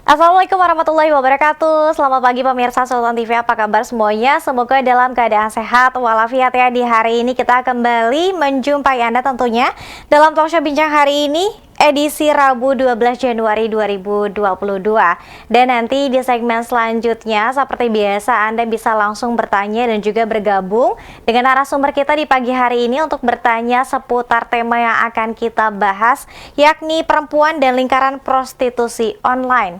Assalamualaikum warahmatullahi wabarakatuh. Selamat pagi pemirsa Sultan TV, apa kabar semuanya? Semoga dalam keadaan sehat walafiat ya. Di hari ini kita kembali menjumpai Anda tentunya dalam talkshow bincang hari ini edisi Rabu 12 Januari 2022. Dan nanti di segmen selanjutnya seperti biasa Anda bisa langsung bertanya dan juga bergabung dengan narasumber kita di pagi hari ini untuk bertanya seputar tema yang akan kita bahas, yakni perempuan dan lingkaran prostitusi online.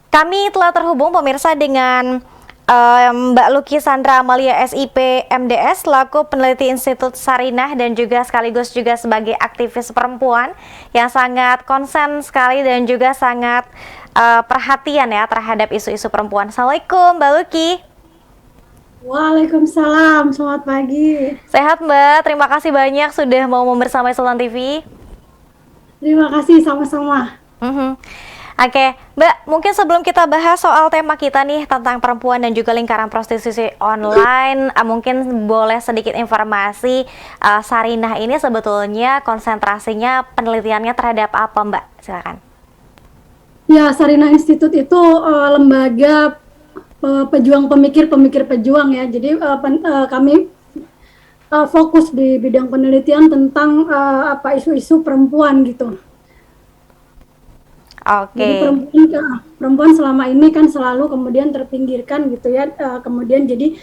Kami telah terhubung pemirsa dengan Mbak Luki Sandra Amalia SIP MDS selaku peneliti Institut Sarinah dan juga sekaligus juga sebagai aktivis perempuan yang sangat konsen sekali dan juga sangat perhatian ya terhadap isu-isu perempuan. Assalamualaikum Mbak Luki. Waalaikumsalam, selamat pagi. Sehat Mbak, terima kasih banyak sudah mau membersamai Sultan TV. Terima kasih sama-sama. Oke, Mbak, mungkin sebelum kita bahas soal tema kita nih tentang perempuan dan juga lingkaran prostitusi online, mungkin boleh sedikit informasi Sarinah ini sebetulnya konsentrasinya penelitiannya terhadap apa, Mbak? Silakan. Ya, Sarinah Institute itu lembaga pejuang pemikir pejuang ya. Jadi kami fokus di bidang penelitian tentang isu-isu perempuan gitu. Jadi Oke. perempuan selama ini kan selalu kemudian terpinggirkan gitu ya. Kemudian jadi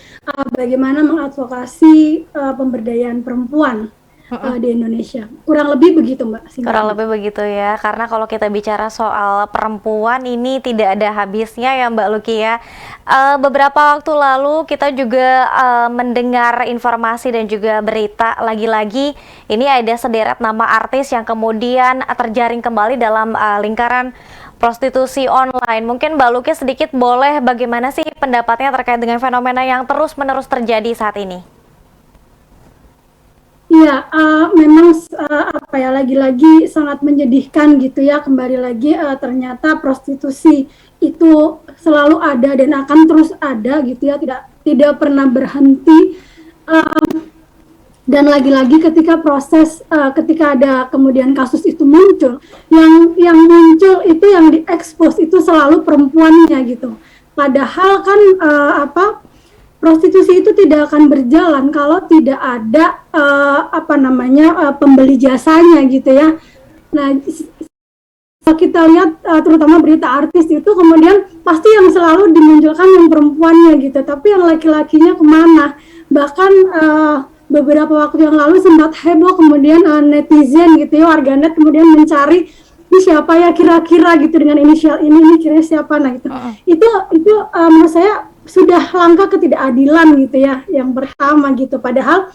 bagaimana mengadvokasi pemberdayaan perempuan di Indonesia. Kurang lebih begitu, Mbak. Kurang Singkatnya. lebih begitu ya, karena kalau kita bicara soal perempuan ini tidak ada habisnya ya Mbak Luki ya. Beberapa waktu lalu kita juga mendengar informasi dan juga berita lagi-lagi ini ada sederet nama artis yang kemudian terjaring kembali dalam lingkaran prostitusi online. Mungkin Mbak Luki sedikit boleh bagaimana sih pendapatnya terkait dengan fenomena yang terus-menerus terjadi saat ini? Iya, memang lagi-lagi sangat menyedihkan gitu ya. Kembali lagi ternyata prostitusi itu selalu ada dan akan terus ada gitu ya. Tidak pernah berhenti. Dan lagi-lagi ketika ada kemudian kasus itu muncul, yang muncul itu yang diekspos itu selalu perempuannya gitu. Padahal kan prostitusi itu tidak akan berjalan kalau tidak ada pembeli jasanya gitu ya. Nah, kita lihat terutama berita artis itu kemudian pasti yang selalu dimunculkan yang perempuannya gitu, tapi yang laki-lakinya kemana? Bahkan beberapa waktu yang lalu sempat heboh kemudian netizen gitu ya, warganet kemudian mencari ini siapa ya kira-kira gitu dengan inisial ini kira siapa, nah gitu. Itu menurut saya sudah langkah ketidakadilan gitu ya yang pertama gitu. Padahal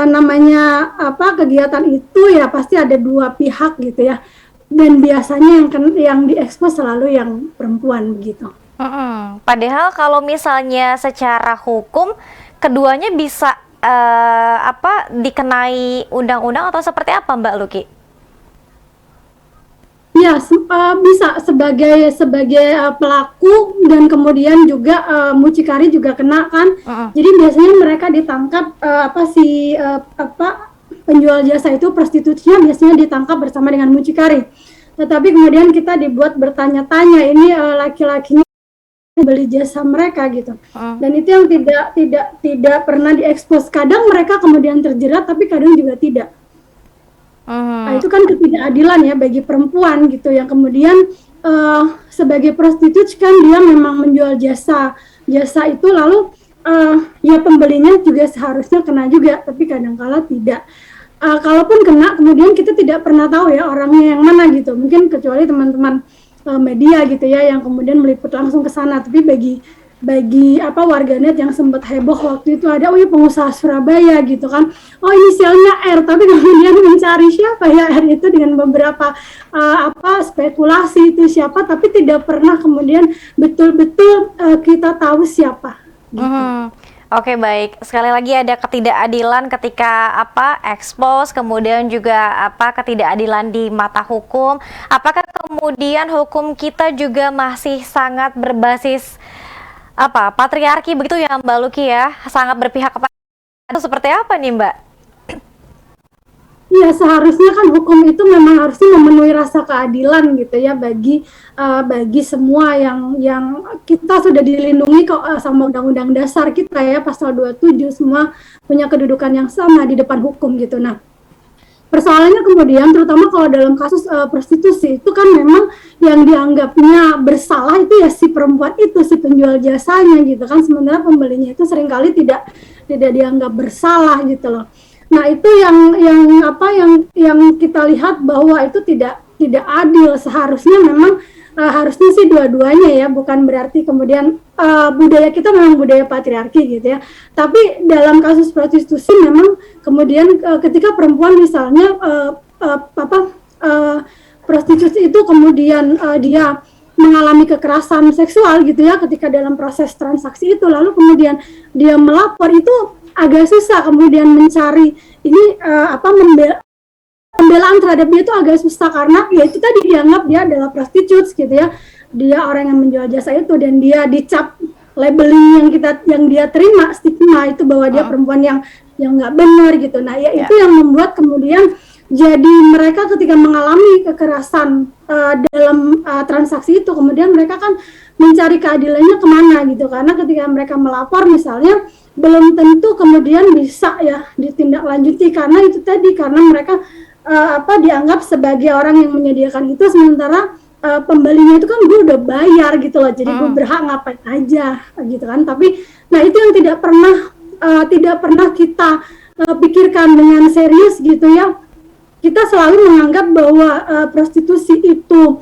namanya kegiatan itu ya pasti ada dua pihak gitu ya, dan biasanya yang diekspos selalu yang perempuan begitu. Padahal kalau misalnya secara hukum keduanya bisa dikenai undang-undang atau seperti apa Mbak Luki? Ya, bisa sebagai pelaku dan kemudian juga mucikari juga kena kan. Jadi biasanya mereka ditangkap penjual jasa itu prostitusinya biasanya ditangkap bersama dengan mucikari. Tetapi kemudian kita dibuat bertanya-tanya ini laki-lakinya beli jasa mereka gitu. Dan itu yang tidak pernah diekspos. Kadang mereka kemudian terjerat tapi kadang juga tidak. Nah, itu kan ketidakadilan ya bagi perempuan gitu yang kemudian sebagai prostitut kan dia memang menjual jasa itu lalu ya pembelinya juga seharusnya kena juga, tapi kadangkala tidak. Kalaupun kena kemudian kita tidak pernah tahu ya orangnya yang mana gitu, mungkin kecuali teman-teman media gitu ya yang kemudian meliput langsung ke sana. Tapi bagi warganet yang sempat heboh waktu itu ada pengusaha Surabaya gitu kan, inisialnya R, tapi kemudian mencari siapa ya R itu dengan beberapa spekulasi itu siapa, tapi tidak pernah kemudian betul-betul kita tahu siapa gitu. Oke, baik. Sekali lagi ada ketidakadilan ketika ekspos, kemudian juga ketidakadilan di mata hukum. Apakah kemudian hukum kita juga masih sangat berbasis patriarki begitu ya Mbak Luki ya, sangat berpihak kepada itu seperti apa nih Mbak? Iya, seharusnya kan hukum itu memang harusnya memenuhi rasa keadilan gitu ya bagi semua yang kita sudah dilindungi kok sama Undang-Undang Dasar kita ya pasal 27, semua punya kedudukan yang sama di depan hukum gitu. Nah, persoalannya kemudian terutama kalau dalam kasus prostitusi itu kan memang yang dianggapnya bersalah itu ya si perempuan itu, si penjual jasanya gitu kan, sementara pembelinya itu seringkali tidak dianggap bersalah gitu loh. Nah, itu yang kita lihat bahwa itu tidak adil. Seharusnya memang harusnya sih dua-duanya ya, bukan berarti kemudian budaya kita memang budaya patriarki gitu ya. Tapi dalam kasus prostitusi memang kemudian ketika perempuan misalnya prostitusi itu kemudian dia mengalami kekerasan seksual gitu ya ketika dalam proses transaksi itu, lalu kemudian dia melapor, itu agak susah kemudian mencari ini pembelaan terhadap dia itu agak susah karena ya itu tadi dianggap dia adalah prostitutes gitu ya, dia orang yang menjual jasa itu, dan dia dicap labeling yang dia terima, stigma itu bahwa dia perempuan yang nggak benar gitu. Nah ya itu yang membuat kemudian jadi mereka ketika mengalami kekerasan dalam transaksi itu kemudian mereka kan mencari keadilannya kemana gitu, karena ketika mereka melapor misalnya belum tentu kemudian bisa ya ditindaklanjuti karena itu tadi, karena mereka dianggap sebagai orang yang menyediakan itu, sementara pembelinya itu kan gue udah bayar gitu loh, jadi gue berhak ngapain aja gitu kan. Tapi nah itu yang tidak pernah kita pikirkan dengan serius gitu ya. Kita selalu menganggap bahwa prostitusi itu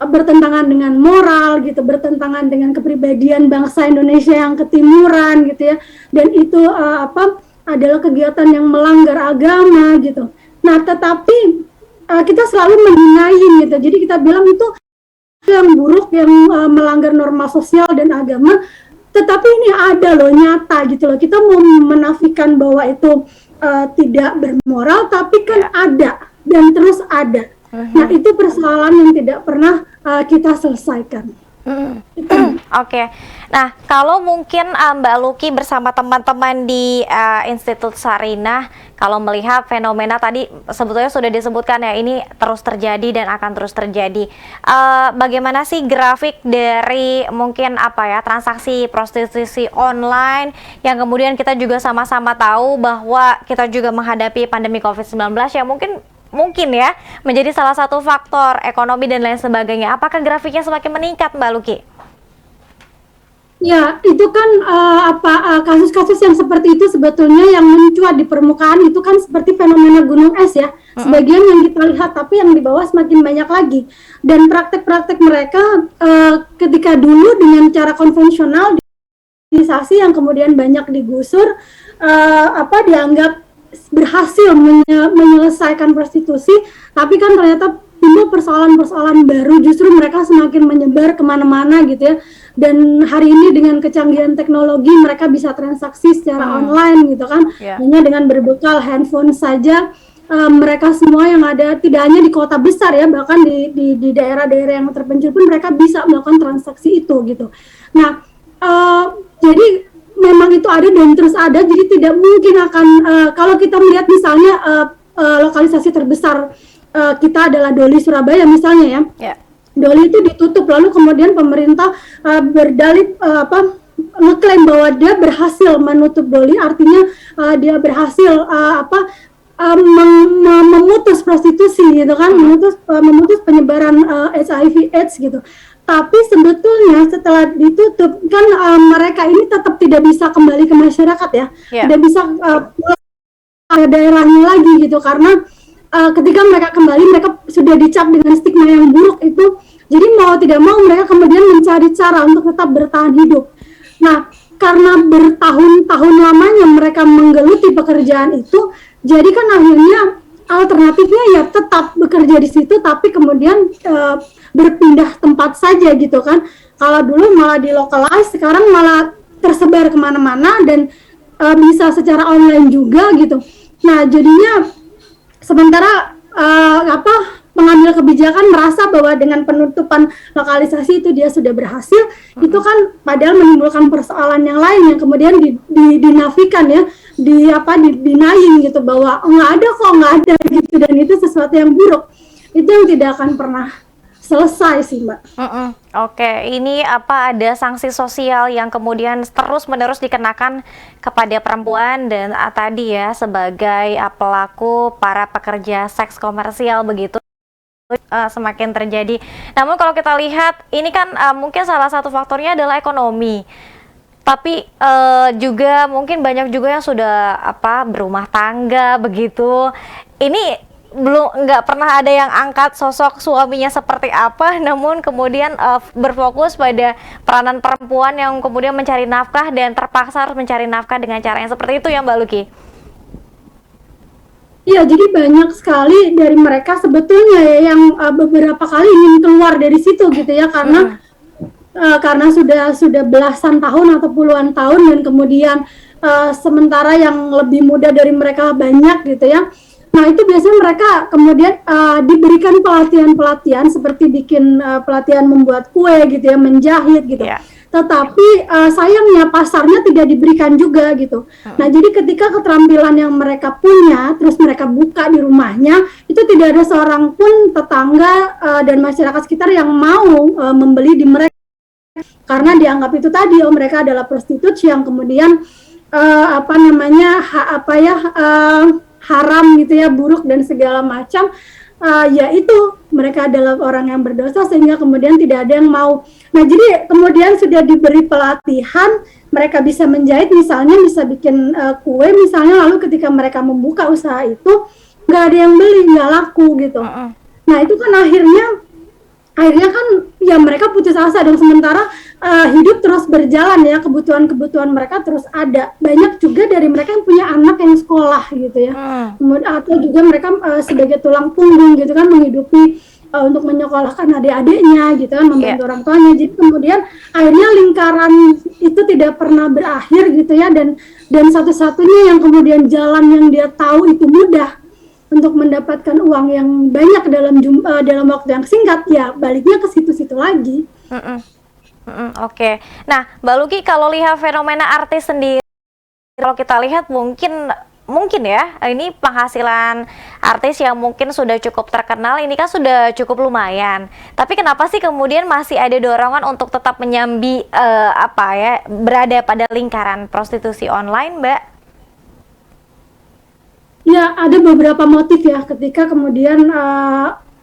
bertentangan dengan moral gitu, bertentangan dengan kepribadian bangsa Indonesia yang ketimuran gitu ya, dan itu adalah kegiatan yang melanggar agama gitu. Nah, tetapi kita selalu menghinain gitu, jadi kita bilang itu yang buruk, yang melanggar norma sosial dan agama, tetapi ini ada loh, nyata gitu loh. Kita mau menafikan bahwa itu tidak bermoral, tapi kan ada dan terus ada. Nah, itu persoalan yang tidak pernah kita selesaikan. Oke. Nah, kalau mungkin Mbak Luki bersama teman-teman di Institut Sarinah, kalau melihat fenomena tadi sebetulnya sudah disebutkan ya, ini terus terjadi dan akan terus terjadi. Bagaimana sih grafik dari mungkin transaksi prostitusi online yang kemudian kita juga sama-sama tahu bahwa kita juga menghadapi pandemi COVID-19 yang mungkin ya menjadi salah satu faktor ekonomi dan lain sebagainya. Apakah grafiknya semakin meningkat, Mbak Luki? Ya, itu kan kasus-kasus yang seperti itu sebetulnya yang mencuat di permukaan itu kan seperti fenomena gunung es ya. Sebagian yang kita lihat, tapi yang di bawah semakin banyak lagi. Dan praktek-praktek mereka ketika dulu dengan cara konvensional, organisasi yang kemudian banyak digusur, dianggap berhasil menyelesaikan prostitusi, tapi kan ternyata timbul persoalan-persoalan baru, justru mereka semakin menyebar kemana-mana gitu ya. Dan hari ini dengan kecanggihan teknologi mereka bisa transaksi secara online gitu kan, hanya dengan berbekal handphone saja. Mereka semua yang ada, tidak hanya di kota besar ya, bahkan di daerah-daerah yang terpencil pun mereka bisa melakukan transaksi itu gitu. Nah, jadi memang itu ada dan terus ada, jadi tidak mungkin akan kalau kita melihat misalnya lokalisasi terbesar kita adalah Doli Surabaya misalnya ya. Doli itu ditutup, lalu kemudian pemerintah berdalih ngeklaim bahwa dia berhasil menutup Doli, artinya dia berhasil memutus prostitusi gitu kan, memutus penyebaran HIV/AIDS gitu. Tapi sebetulnya setelah ditutup kan mereka ini tetap tidak bisa kembali ke masyarakat ya, tidak bisa ke daerahnya lagi gitu, karena ketika mereka kembali mereka sudah dicap dengan stigma yang buruk itu, jadi mau tidak mau mereka kemudian mencari cara untuk tetap bertahan hidup. Nah, karena bertahun-tahun lamanya mereka menggeluti pekerjaan itu, jadi kan akhirnya alternatifnya ya tetap bekerja di situ, tapi kemudian berpindah tempat saja gitu kan. Kalau dulu malah dilokalize, sekarang malah tersebar kemana-mana dan bisa secara online juga gitu. Nah, jadinya sementara pengambil kebijakan merasa bahwa dengan penutupan lokalisasi itu dia sudah berhasil, itu kan padahal menimbulkan persoalan yang lain yang kemudian dinafikan ya, dinaing gitu, bahwa nggak ada gitu. gitu, dan itu sesuatu yang buruk, itu yang tidak akan pernah selesai sih, Mbak. Oke, ini apa ada sanksi sosial yang kemudian terus-menerus dikenakan kepada perempuan dan tadi ya sebagai pelaku para pekerja seks komersial begitu semakin terjadi. Namun kalau kita lihat ini kan mungkin salah satu faktornya adalah ekonomi. Tapi juga mungkin banyak juga yang sudah berumah tangga begitu. Ini nggak pernah ada yang angkat sosok suaminya seperti apa, namun kemudian berfokus pada peranan perempuan yang kemudian mencari nafkah dan terpaksa harus mencari nafkah dengan cara yang seperti itu ya Mbak Luki? Iya, jadi banyak sekali dari mereka sebetulnya ya yang beberapa kali ingin keluar dari situ gitu ya, karena sudah belasan tahun atau puluhan tahun, dan kemudian sementara yang lebih muda dari mereka banyak gitu ya. Nah, itu biasanya mereka kemudian diberikan pelatihan-pelatihan seperti bikin pelatihan membuat kue gitu ya, menjahit gitu. Yeah. Tetapi sayangnya pasarnya tidak diberikan juga gitu. Nah, jadi ketika keterampilan yang mereka punya, terus mereka buka di rumahnya, itu tidak ada seorang pun tetangga dan masyarakat sekitar yang mau membeli di mereka. Karena dianggap itu tadi, mereka adalah prostitusi yang kemudian haram gitu ya, buruk dan segala macam, yaitu mereka adalah orang yang berdosa sehingga kemudian tidak ada yang mau. Nah, jadi kemudian sudah diberi pelatihan, mereka bisa menjahit misalnya, bisa bikin kue misalnya, lalu ketika mereka membuka usaha itu nggak ada yang beli, nggak laku gitu. Nah, itu kan akhirnya kan ya mereka putus asa dong, sementara hidup terus berjalan ya, kebutuhan mereka terus ada. Banyak juga dari mereka yang punya anak yang sekolah gitu ya, atau juga mereka sebagai tulang punggung gitu kan, menghidupi untuk menyekolahkan adik-adiknya gitu kan, membantu orang tuanya. Jadi kemudian akhirnya lingkaran itu tidak pernah berakhir gitu ya, dan satu-satunya yang kemudian jalan yang dia tahu itu mudah untuk mendapatkan uang yang banyak dalam waktu yang singkat, ya baliknya ke situ-situ lagi. Oke. Nah, Mbak Luki, kalau lihat fenomena artis sendiri, kalau kita lihat mungkin ya, ini penghasilan artis yang mungkin sudah cukup terkenal, ini kan sudah cukup lumayan. Tapi kenapa sih kemudian masih ada dorongan untuk tetap menyambi berada pada lingkaran prostitusi online, Mbak? Ya, ada beberapa motif ya ketika kemudian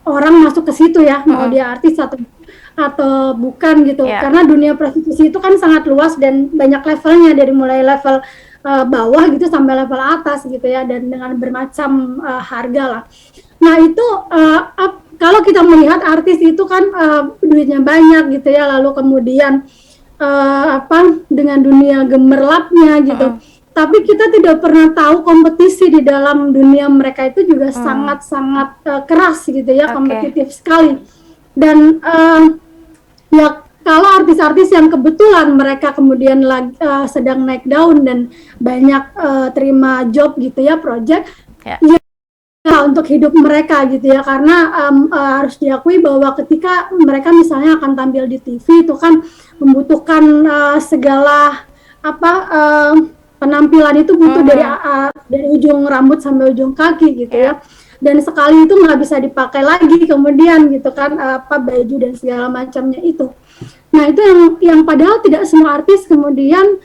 orang masuk ke situ ya, mau dia artis atau bukan gitu. Karena dunia prostitusi itu kan sangat luas dan banyak levelnya, dari mulai level bawah gitu sampai level atas gitu ya, dan dengan bermacam harga lah. Nah, itu kalau kita melihat artis itu kan duitnya banyak gitu ya, lalu kemudian dengan dunia gemerlapnya gitu. Tapi kita tidak pernah tahu kompetisi di dalam dunia mereka itu juga sangat-sangat keras gitu ya, kompetitif sekali. Dan ya kalau artis-artis yang kebetulan mereka kemudian sedang naik daun dan banyak terima job gitu ya, project, ya untuk hidup mereka gitu ya, karena harus diakui bahwa ketika mereka misalnya akan tampil di TV itu kan membutuhkan segala penampilan itu butuh dari ujung rambut sampai ujung kaki gitu ya, dan sekali itu nggak bisa dipakai lagi kemudian gitu kan, baju dan segala macamnya itu. Nah, itu yang padahal tidak semua artis kemudian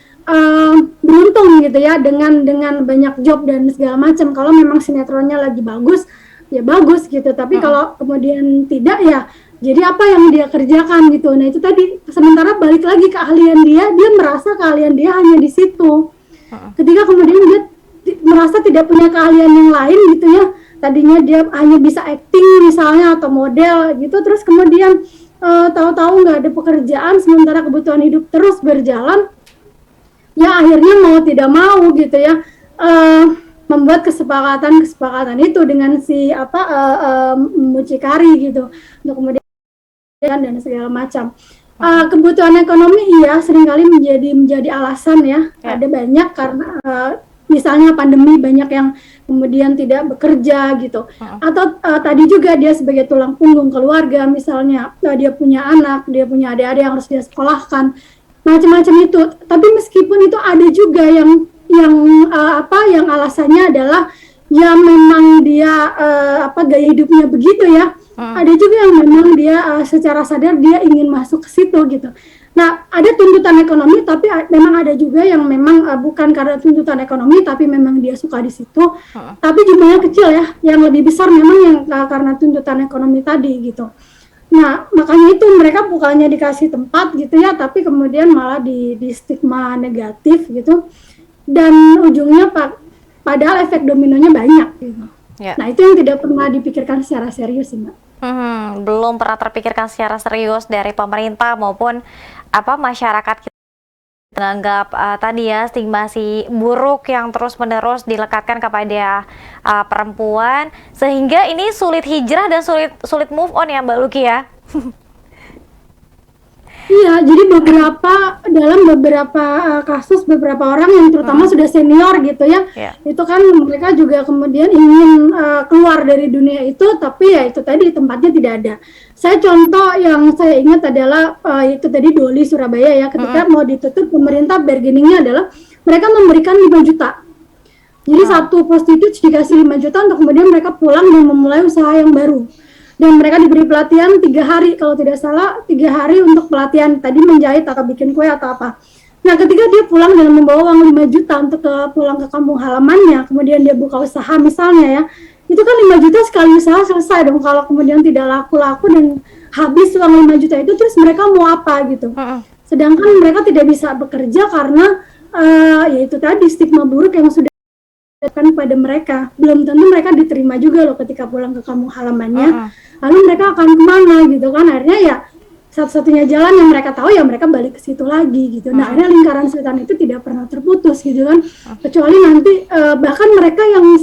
beruntung gitu ya dengan banyak job dan segala macam. Kalau memang sinetronnya lagi bagus ya bagus gitu, tapi kalau kemudian tidak, ya jadi apa yang dia kerjakan gitu. Nah, itu tadi, sementara balik lagi keahlian dia merasa keahlian dia hanya di situ. Ketika kemudian dia merasa tidak punya keahlian yang lain gitu ya, tadinya dia hanya bisa acting misalnya atau model gitu, terus kemudian tahu-tahu nggak ada pekerjaan sementara kebutuhan hidup terus berjalan, ya akhirnya mau tidak mau gitu ya membuat kesepakatan itu dengan si mucikari gitu, untuk kemudian dan segala macam. Kebutuhan ekonomi seringkali menjadi alasan ya. Ada banyak karena misalnya pandemi, banyak yang kemudian tidak bekerja gitu, atau tadi juga dia sebagai tulang punggung keluarga misalnya, dia punya anak, dia punya adik-adik yang harus dia sekolahkan, macam-macam itu. Tapi meskipun itu ada juga yang alasannya adalah ya memang dia gaya hidupnya begitu ya. Ada juga yang memang dia secara sadar dia ingin masuk ke situ gitu. Nah, ada tuntutan ekonomi, tapi memang ada juga yang memang bukan karena tuntutan ekonomi, tapi memang dia suka di situ. Tapi jumlahnya kecil ya. Yang lebih besar memang yang karena tuntutan ekonomi tadi gitu. Nah, makanya itu mereka bukannya dikasih tempat gitu ya, tapi kemudian malah di stigma negatif gitu. Dan ujungnya padahal efek dominonya banyak gitu. Ya. Nah, itu yang tidak pernah dipikirkan secara serius sih, Mbak. Belum pernah terpikirkan secara serius dari pemerintah maupun masyarakat kita menganggap tadi ya stigmasi buruk yang terus-menerus dilekatkan kepada perempuan, sehingga ini sulit hijrah dan sulit move on ya Mbak Luki ya. Iya, jadi dalam beberapa kasus beberapa orang yang terutama sudah senior gitu ya, itu kan mereka juga kemudian ingin keluar dari dunia itu, tapi ya itu tadi tempatnya tidak ada. Saya contoh yang saya ingat adalah itu tadi Doli Surabaya ya, ketika mau ditutup pemerintah bargainingnya adalah mereka memberikan 5 juta. Jadi satu prostitut dikasih 5 juta untuk kemudian mereka pulang dan memulai usaha yang baru. Dan mereka diberi pelatihan 3 hari, kalau tidak salah 3 hari untuk pelatihan tadi menjahit atau bikin kue atau apa. Nah, ketika dia pulang dengan membawa uang 5 juta untuk pulang ke kampung halamannya, kemudian dia buka usaha misalnya ya, itu kan 5 juta sekali usaha selesai dong. Kalau kemudian tidak laku-laku dan habis uang 5 juta itu, terus mereka mau apa gitu. Sedangkan mereka tidak bisa bekerja karena yaitu tadi stigma buruk yang sudah kan pada mereka. Belum tentu mereka diterima juga loh ketika pulang ke kampung halamannya. Lalu mereka akan kemana gitu kan. Akhirnya ya satu-satunya jalan yang mereka tahu ya mereka balik ke situ lagi gitu. Nah, akhirnya lingkaran setan itu tidak pernah terputus gitu kan. Kecuali nanti bahkan mereka yang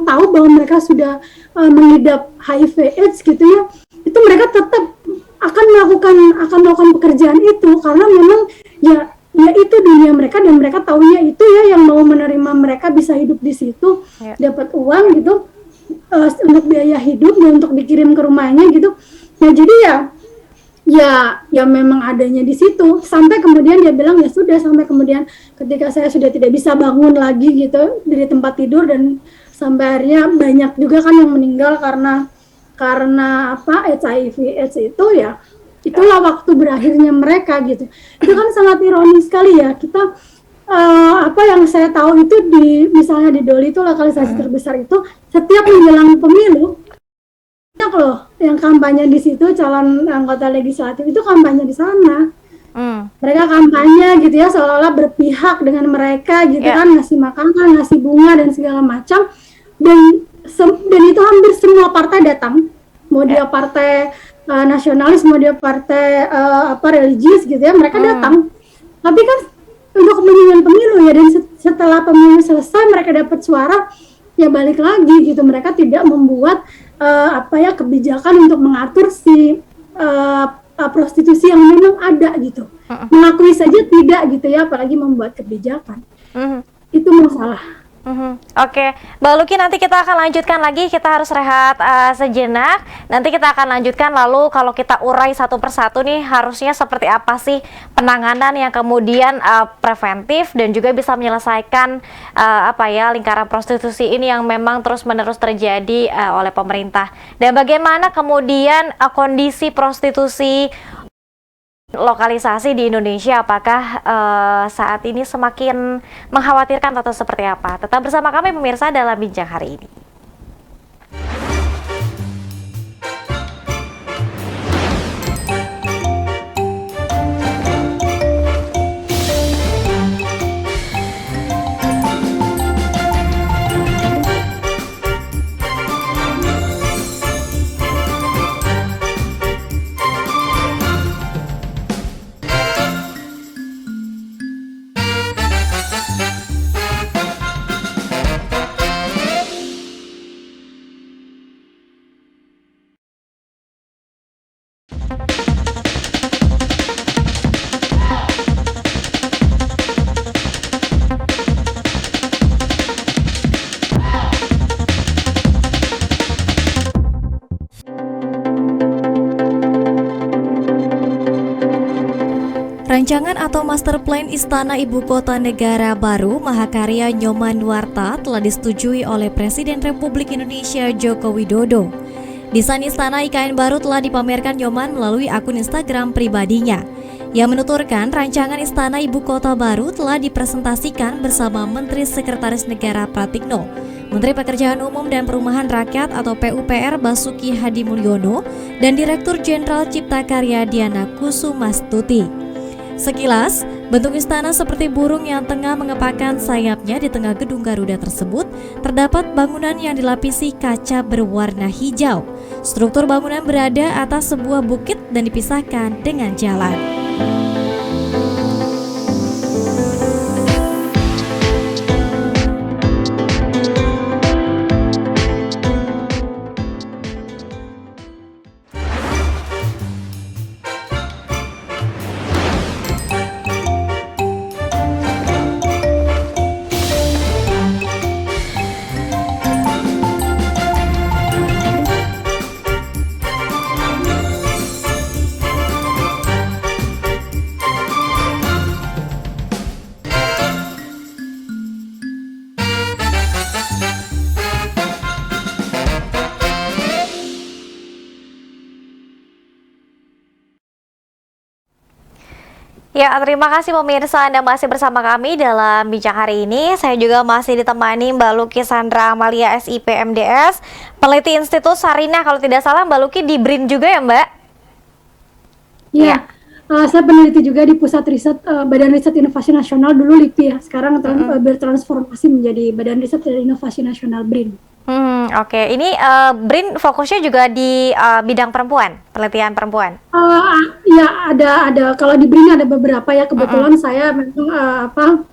tahu bahwa mereka sudah mengidap HIV AIDS gitu ya, itu mereka tetap akan melakukan pekerjaan itu karena memang ya itu dunia mereka dan mereka tahunya itu ya yang mau menerima mereka bisa hidup di situ, dapat uang gitu untuk biaya hidup dan untuk dikirim ke rumahnya gitu. Nah, jadi ya memang adanya di situ sampai kemudian dia bilang ya sudah, sampai kemudian ketika saya sudah tidak bisa bangun lagi gitu dari tempat tidur, dan sampai akhirnya banyak juga kan yang meninggal karena HIV AIDS itu ya. Itulah waktu berakhirnya mereka gitu. Itu kan sangat ironis sekali ya. Kita yang saya tahu itu misalnya di Doli itu lokalisasi terbesar itu setiap menjelang pemilu banyak loh yang kampanye di situ, calon anggota legislatif itu kampanye di sana. Mereka kampanye gitu ya seolah-olah berpihak dengan mereka gitu kan, ngasih makanan, ngasih bunga dan segala macam, dan itu hampir semua partai datang, mau dia partai nasionalis, mau dia partai religius gitu ya, mereka datang. Tapi kan untuk kepentingan pemilu ya, dan setelah pemilu selesai mereka dapat suara ya balik lagi gitu. Mereka tidak membuat kebijakan untuk mengatur si prostitusi yang memang ada gitu. Mengakui saja tidak gitu ya, apalagi membuat kebijakan. Itu masalah. Oke, Mbak Luki, nanti kita akan lanjutkan lagi. Kita harus rehat sejenak. Nanti kita akan lanjutkan. Lalu kalau kita urai satu persatu nih, harusnya seperti apa sih penanganan yang kemudian preventif dan juga bisa menyelesaikan lingkaran prostitusi ini yang memang terus-menerus terjadi oleh pemerintah. Dan bagaimana kemudian kondisi prostitusi lokalisasi di Indonesia, apakah saat ini semakin mengkhawatirkan atau seperti apa? Tetap bersama kami pemirsa dalam Bincang hari ini. Rancangan atau Master Plan Istana Ibu Kota Negara Baru Mahakarya Nyoman Nuarta telah disetujui oleh Presiden Republik Indonesia Joko Widodo. Desain Istana IKN baru telah dipamerkan Nyoman melalui akun Instagram pribadinya. Ia menuturkan rancangan Istana Ibu Kota Baru telah dipresentasikan bersama Menteri Sekretaris Negara Pratikno, Menteri Pekerjaan Umum dan Perumahan Rakyat atau PUPR Basuki Hadi Mulyono, dan Direktur Jenderal Cipta Karya Diana Kusumastuti. Sekilas, bentuk istana seperti burung yang tengah mengepakkan sayapnya di tengah gedung Garuda tersebut. Terdapat bangunan yang dilapisi kaca berwarna hijau. Struktur bangunan berada atas sebuah bukit dan dipisahkan dengan jalan. Ya, terima kasih pemirsa, Anda masih bersama kami dalam Bincang hari ini. Saya juga masih ditemani Mbak Luki Sandra Amalia SIP MDS, peneliti Institut Sarinah. Kalau tidak salah Mbak Luki di BRIN juga ya Mbak? Iya, saya peneliti juga di Pusat Riset Badan Riset Inovasi Nasional, dulu LIPI ya, sekarang bertransformasi menjadi Badan Riset dan Inovasi Nasional BRIN. Oke. Ini BRIN fokusnya juga di bidang perempuan, penelitian perempuan. Ya, ada. Kalau di BRIN ada beberapa ya. Kebetulan saya memang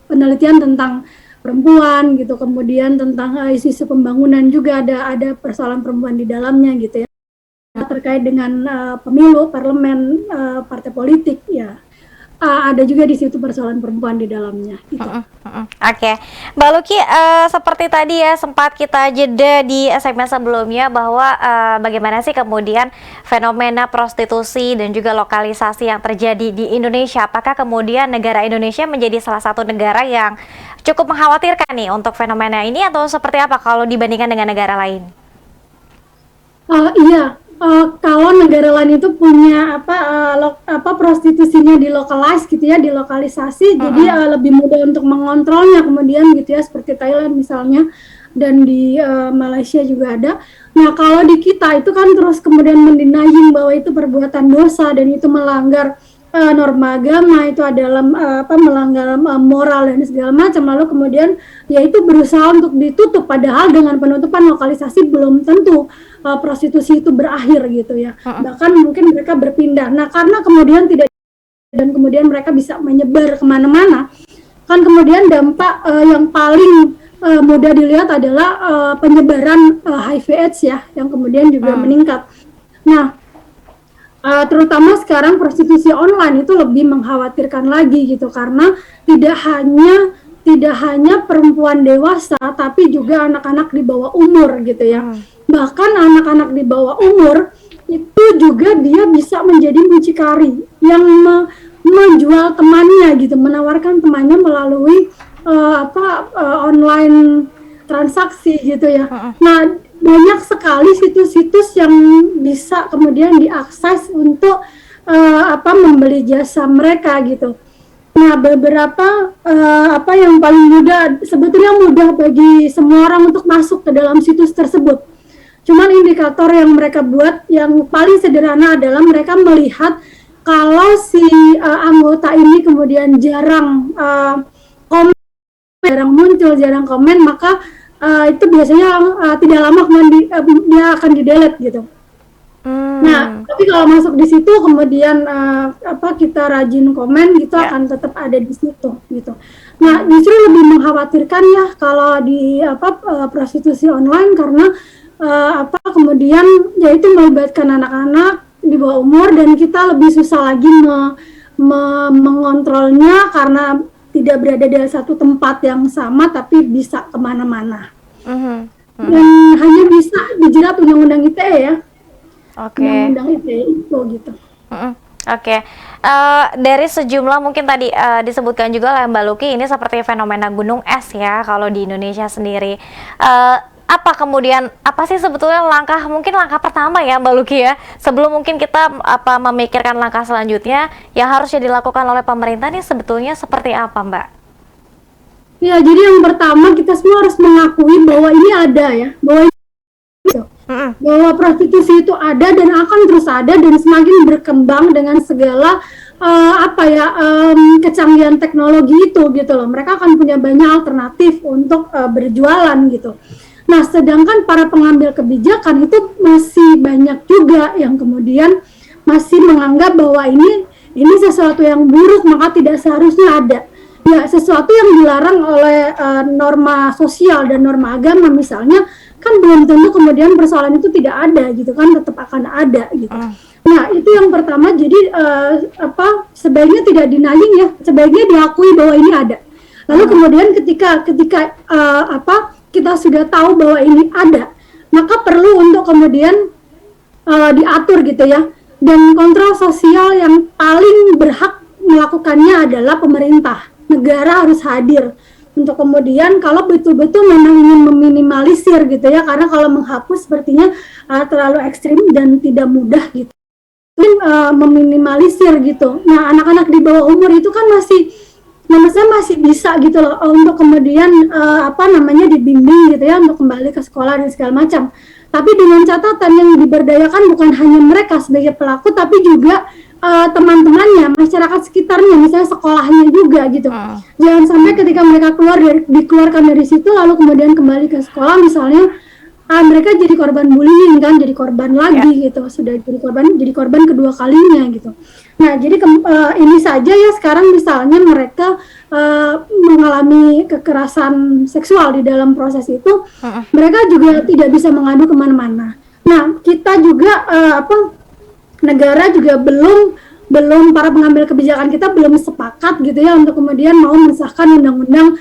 penelitian tentang perempuan gitu. Kemudian tentang isu-isu pembangunan juga ada persoalan perempuan di dalamnya gitu ya. Terkait dengan pemilu, parlemen, partai politik ya. Ada juga di situ persoalan perempuan di dalamnya gitu. Oke. Mbak Luki, seperti tadi ya sempat kita jeda di segmen sebelumnya bahwa bagaimana sih kemudian fenomena prostitusi dan juga lokalisasi yang terjadi di Indonesia. Apakah kemudian negara Indonesia menjadi salah satu negara yang cukup mengkhawatirkan nih untuk fenomena ini, atau seperti apa kalau dibandingkan dengan negara lain? Iya. Kalau negara lain itu punya prostitusinya dilokalize gitu ya, dilokalisasi, jadi lebih mudah untuk mengontrolnya kemudian gitu ya, seperti Thailand misalnya, dan di Malaysia juga ada. Nah, kalau di kita itu kan terus kemudian mendenying bahwa itu perbuatan dosa dan itu melanggar norma agama, itu adalah melanggar moral dan segala macam. Lalu kemudian ya itu berusaha untuk ditutup, padahal dengan penutupan lokalisasi belum tentu prostitusi itu berakhir gitu ya. Bahkan mungkin mereka berpindah. Nah, karena kemudian tidak, dan kemudian mereka bisa menyebar kemana-mana, kan kemudian dampak yang paling mudah dilihat adalah penyebaran HIV/AIDS ya, yang kemudian juga meningkat. Nah, terutama sekarang prostitusi online itu lebih mengkhawatirkan lagi gitu, karena tidak hanya perempuan dewasa, tapi juga anak-anak di bawah umur gitu ya. Bahkan anak-anak di bawah umur itu juga dia bisa menjadi mucikari yang menjual temannya gitu, menawarkan temannya melalui online transaksi gitu ya. Nah, banyak sekali situs-situs yang bisa kemudian diakses untuk membeli jasa mereka gitu. Nah, beberapa yang paling sebetulnya mudah bagi semua orang untuk masuk ke dalam situs tersebut. Cuman indikator yang mereka buat yang paling sederhana adalah mereka melihat kalau si anggota ini kemudian jarang komen, jarang muncul, jarang komen, maka itu biasanya tidak lama kemudian dia akan di-delete gitu. Nah, tapi kalau masuk di situ kemudian kita rajin komen gitu, akan tetap ada di situ gitu. Nah, justru lebih mengkhawatirkan ya kalau di prostitusi online, karena kemudian yaitu melibatkan anak-anak di bawah umur, dan kita lebih susah lagi mengontrolnya karena tidak berada di satu tempat yang sama, tapi bisa kemana-mana. Dan hanya bisa dijerat undang-undang ITE ya. Oke. Undang-undang ITE itu gitu. Oke. Dari sejumlah mungkin tadi disebutkan juga oleh Mbak Luki, ini seperti fenomena gunung es ya kalau di Indonesia sendiri. Apa kemudian, apa sih sebetulnya mungkin langkah pertama ya Mbak Luki ya, sebelum mungkin kita memikirkan langkah selanjutnya yang harusnya dilakukan oleh pemerintah nih sebetulnya seperti apa Mbak? Ya, jadi yang pertama kita semua harus mengakui bahwa ini ada ya, bahwa prostitusi itu ada dan akan terus ada dan semakin berkembang dengan segala kecanggihan teknologi itu gitu loh. Mereka akan punya banyak alternatif untuk berjualan gitu. Nah, sedangkan para pengambil kebijakan itu masih banyak juga yang kemudian masih menganggap bahwa ini sesuatu yang buruk, maka tidak seharusnya ada. Ya, sesuatu yang dilarang oleh norma sosial dan norma agama misalnya, kan belum tentu kemudian persoalan itu tidak ada gitu kan, tetap akan ada gitu. Nah, itu yang pertama. Jadi sebaiknya tidak denying ya, sebaiknya diakui bahwa ini ada. Lalu kemudian ketika kita sudah tahu bahwa ini ada, maka perlu untuk kemudian diatur gitu ya. Dan kontrol sosial yang paling berhak melakukannya adalah pemerintah. Negara harus hadir untuk kemudian kalau betul-betul memang ingin meminimalisir gitu ya, karena kalau menghapus sepertinya terlalu ekstrim dan tidak mudah gitu. Meminimalisir gitu. Nah, anak-anak di bawah umur itu kan masih bisa gitu loh untuk kemudian dibimbing gitu ya untuk kembali ke sekolah dan segala macam. Tapi dengan catatan yang diberdayakan bukan hanya mereka sebagai pelaku, tapi juga teman-temannya, masyarakat sekitarnya, misalnya sekolahnya juga gitu. Jangan sampai ketika mereka dikeluarkan dari situ lalu kemudian kembali ke sekolah misalnya mereka jadi korban bullying kan, jadi korban lagi gitu, sudah jadi korban kedua kalinya gitu. Nah, jadi ini saja ya sekarang misalnya mereka mengalami kekerasan seksual di dalam proses itu, mereka juga tidak bisa mengadu kemana-mana. Nah, kita juga negara juga belum para pengambil kebijakan kita belum sepakat gitu ya untuk kemudian mau mensahkan undang-undang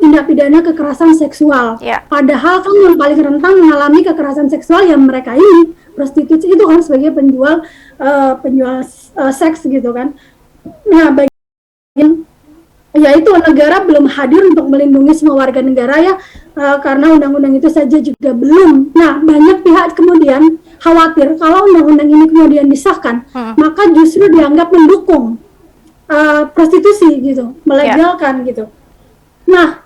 tindak pidana kekerasan seksual. Padahal kan yang paling rentan mengalami kekerasan seksual yang mereka ini prostitusi itu kan sebagai penjual seks gitu kan. Nah, yaitu negara belum hadir untuk melindungi semua warga negara ya, karena undang-undang itu saja juga belum. Nah, banyak pihak kemudian khawatir kalau undang-undang ini kemudian disahkan, maka justru dianggap mendukung prostitusi gitu, melegalkan gitu. Nah,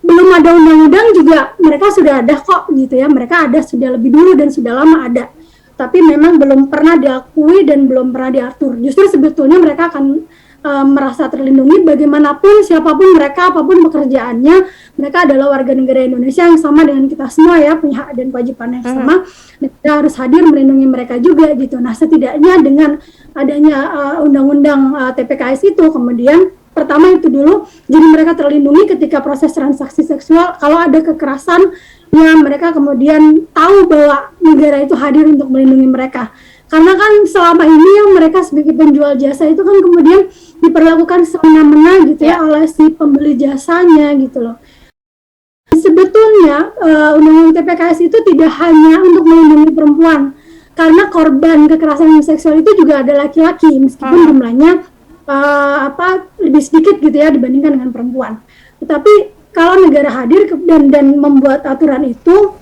belum ada undang-undang juga mereka sudah ada kok gitu ya, mereka ada sudah lebih dulu dan sudah lama ada, tapi memang belum pernah diakui dan belum pernah diatur. Justru sebetulnya mereka akan merasa terlindungi bagaimanapun, siapapun mereka, apapun pekerjaannya, mereka adalah warga negara Indonesia yang sama dengan kita semua ya, punya hak dan kewajiban yang sama, dan kita harus hadir melindungi mereka juga gitu. Nah, setidaknya dengan adanya undang-undang TPKS itu, kemudian pertama itu dulu, jadi mereka terlindungi ketika proses transaksi seksual, kalau ada kekerasan, ya mereka kemudian tahu bahwa negara itu hadir untuk melindungi mereka. Karena kan selama ini yang mereka sebagai penjual jasa itu kan kemudian diperlakukan semena-mena gitu ya oleh si pembeli jasanya gitu loh. Sebetulnya undang-undang TPKS itu tidak hanya untuk melindungi perempuan, karena korban kekerasan seksual itu juga ada laki-laki meskipun jumlahnya lebih sedikit gitu ya dibandingkan dengan perempuan. Tetapi kalau negara hadir dan membuat aturan itu,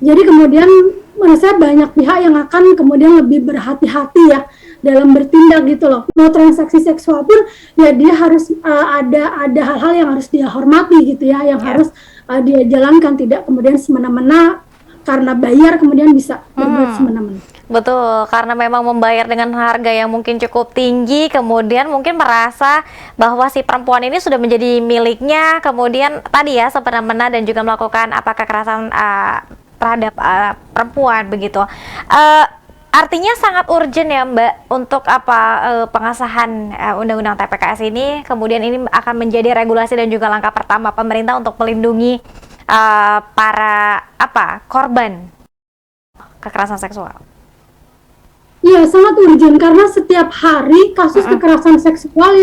jadi kemudian menurut saya banyak pihak yang akan kemudian lebih berhati-hati ya dalam bertindak gitu loh. Mau transaksi seksual pun ya dia harus ada hal-hal yang harus dia hormati gitu ya, yang harus dia jalankan, tidak kemudian semena-mena karena bayar kemudian bisa berbuat semena-mena. Betul, karena memang membayar dengan harga yang mungkin cukup tinggi, kemudian mungkin merasa bahwa si perempuan ini sudah menjadi miliknya, kemudian tadi ya semena-mena dan juga melakukan kekerasan terhadap perempuan begitu. Artinya sangat urgent ya Mbak untuk pengesahan undang-undang TPKS ini, kemudian ini akan menjadi regulasi dan juga langkah pertama pemerintah untuk melindungi para korban kekerasan seksual. Iya, sangat urgent karena setiap hari kasus kekerasan seksual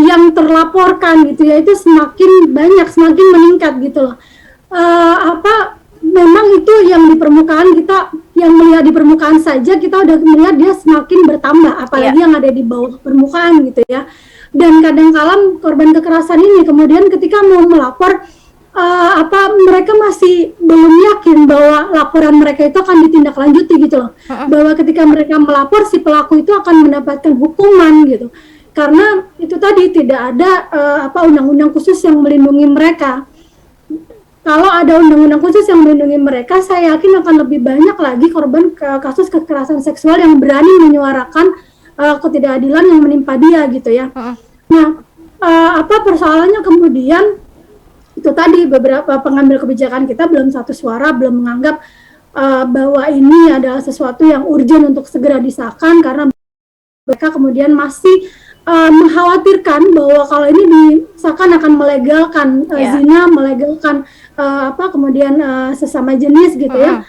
yang terlaporkan gitu ya itu semakin banyak, semakin meningkat gitu loh. Memang itu yang di permukaan kita yang melihat di permukaan saja kita udah melihat dia semakin bertambah, apalagi yang ada di bawah permukaan gitu ya. Dan kadang-kala korban kekerasan ini kemudian ketika mau melapor, mereka masih belum yakin bahwa laporan mereka itu akan ditindaklanjuti gitu loh. Bahwa ketika mereka melapor si pelaku itu akan mendapatkan hukuman gitu. Karena itu tadi tidak ada undang-undang khusus yang melindungi mereka. Kalau ada undang-undang khusus yang melindungi mereka, saya yakin akan lebih banyak lagi korban kasus kekerasan seksual yang berani menyuarakan ketidakadilan yang menimpa dia gitu ya. Nah, persoalannya kemudian itu tadi beberapa pengambil kebijakan kita belum satu suara, belum menganggap bahwa ini adalah sesuatu yang urgent untuk segera disahkan, karena mereka kemudian masih mengkhawatirkan bahwa kalau ini disahkan akan melegalkan zina, melegalkan kemudian sesama jenis gitu ya.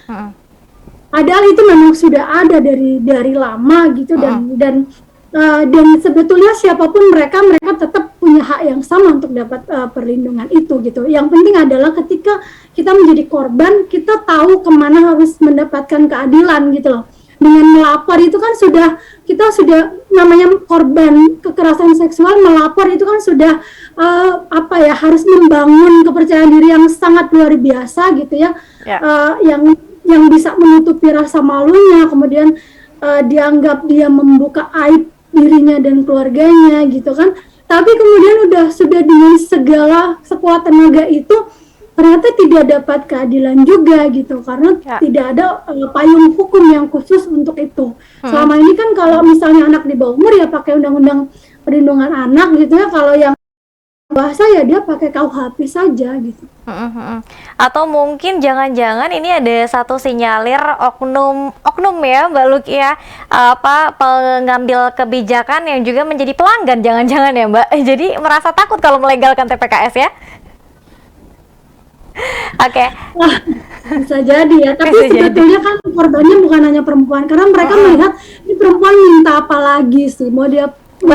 Padahal itu memang sudah ada dari lama gitu, dan sebetulnya siapapun mereka tetap punya hak yang sama untuk dapat perlindungan itu gitu. Yang penting adalah ketika kita menjadi korban, kita tahu kemana harus mendapatkan keadilan gitu loh. Dengan melapor itu kan kita sudah namanya korban kekerasan seksual, melapor itu kan sudah harus membangun kepercayaan diri yang sangat luar biasa gitu ya. Yang bisa menutupi rasa malunya, kemudian dianggap dia membuka aib dirinya dan keluarganya gitu kan. Tapi kemudian sudah dengan segala sekuat tenaga itu ternyata tidak dapat keadilan juga gitu, karena tidak ada payung hukum yang khusus untuk itu. Selama ini kan kalau misalnya anak di bawah umur ya pakai undang-undang perlindungan anak gitu ya, kalau yang bahasa ya dia pakai KUHP saja gitu. Atau mungkin jangan-jangan ini ada satu sinyalir oknum ya Mbak Luki ya, pengambil kebijakan yang juga menjadi pelanggan, jangan-jangan ya Mbak, jadi merasa takut kalau melegalkan TPKS ya. Oke. Bisa jadi ya, tapi sebetulnya kan korbannya bukan hanya perempuan, karena mereka melihat ini perempuan minta apa lagi sih, mau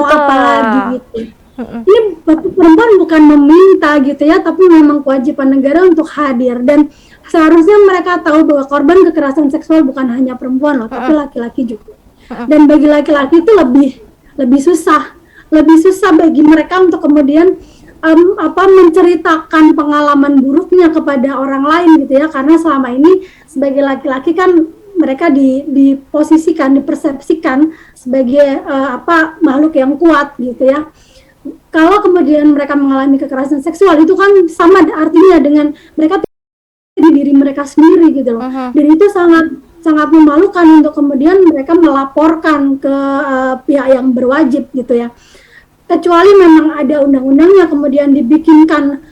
apa lagi gitu. Ini perempuan bukan meminta gitu ya, tapi memang kewajiban negara untuk hadir, dan seharusnya mereka tahu bahwa korban kekerasan seksual bukan hanya perempuan loh, tapi laki-laki juga. Dan bagi laki-laki itu lebih susah bagi mereka untuk kemudian menceritakan pengalaman buruknya kepada orang lain gitu ya, karena selama ini sebagai laki-laki kan mereka diposisikan, dipersepsikan sebagai makhluk yang kuat gitu ya. Kalau kemudian mereka mengalami kekerasan seksual itu kan sama artinya dengan mereka di diri mereka sendiri gitu loh. Dan itu sangat memalukan untuk kemudian mereka melaporkan ke pihak yang berwajib gitu ya. Kecuali memang ada undang-undangnya, kemudian dibikinkan